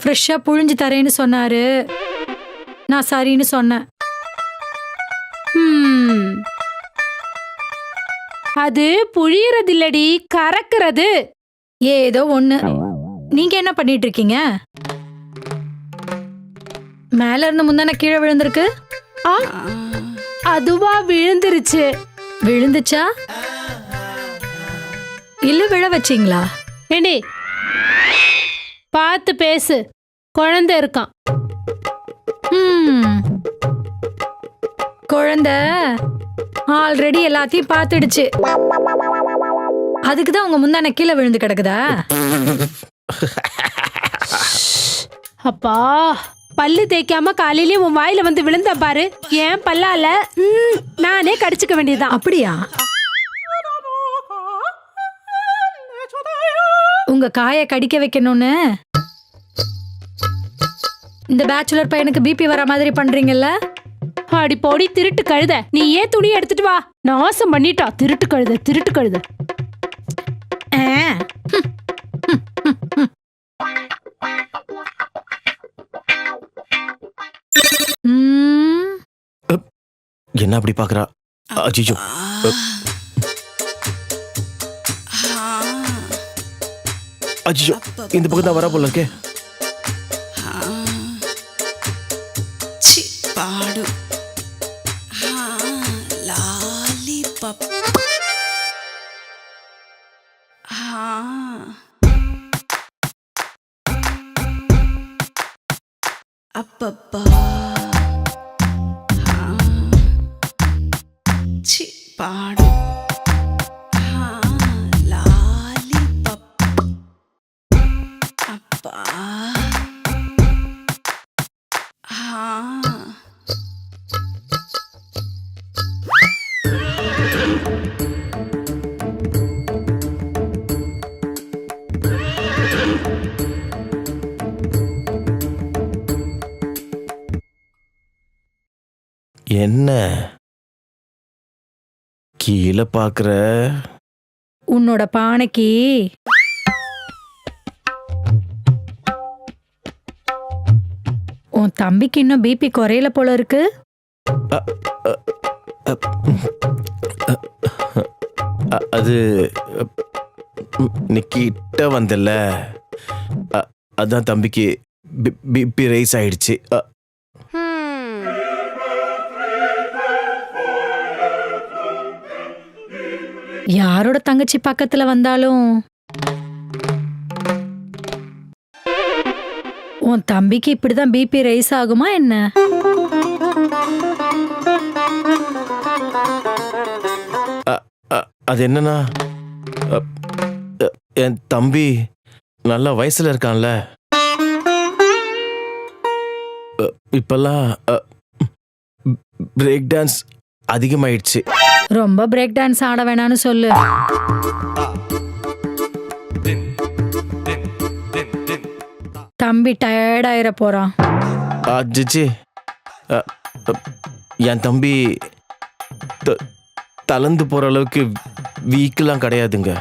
ஃப்ரெஷ்ஷா புழிஞ்சு தரேன்னு சொன்னாரு. நான் சரின்னு சொன்னேன். அது புழியறது இல்லடி, கறக்கிறது. ஏதோ ஒண்ணு. நீங்க என்ன பண்ணிட்டு இருக்கீங்க? மேல இருந்து முந்தான கீழே விழுந்திருக்கு. அதுவா விழுந்துருச்சு. விழுந்துச்சா இல்ல விழ வச்சீங்களா? ஏண்டி பார்த்து பேசு, குழந்தை இருக்கான். குழந்தை ஆல்ரெடி எல்லாத்தையும் பார்த்துடுச்சு. அதுக்குதான் உங்க முந்தான கீழே விழுந்து கிடக்குதா? அப்பா, பல்லு தேய்க்காம காலையிலயும் உன் வாயில வந்து விழுந்த பாரு. ஏன் பல்லால நானே கடிச்சுக்க வேண்டியதுதான். அப்படியா? உங்க காயை கடிக்க வைக்கணும்னு இந்த பேச்சுலர் பையனுக்கு பிபி வர மாதிரி பண்றீங்கல்ல? அடி போடி திருட்டு கழுத, நீ ஏன் துணி எடுத்துட்டு வா. நாசம் பண்ணிட்டா திருட்டு கழுத, திருட்டு கழுத. என்ன அப்படி பாக்குறா? அஜிஜோ, அஜிஜோ, இந்த பக்கம் தான் வரா போல இருக்கே. பாடு லாலிபப். அப்பப்பா சி பாடு லாலிபப். அப்பா என்ன கீழே பாக்குற? உன்னோட பானைக்கு உன் தம்பிக்கு இன்னும் பிபி குறையல போல இருக்கு. அது நீ கிட்ட வந்தல, அதான் தம்பிக்கு பிபி ரைஸ் ஆயிடுச்சு. யாரோட தங்கச்சி பக்கத்துல வந்தாலும் உன் தம்பிக்கு இப்படிதான் பிபி ரைஸ் ஆகுமா என்ன? அது என்னன்னா, என் தம்பி நல்ல வயசுல இருக்கான்ல, இப்பெல்லாம் பிரேக் டான்ஸ் அதிகமாயிடுச்சு. ரொம்ப பிரேக் டான்ஸ் ஆட வேணான்னு சொல்லு. தம்பி டயர்ட் ஆயிர போறான். அஜிஜி, என் தம்பி தளர்ந்து போற அளவுக்கு வீக்கெல்லாம் கிடையாதுங்க.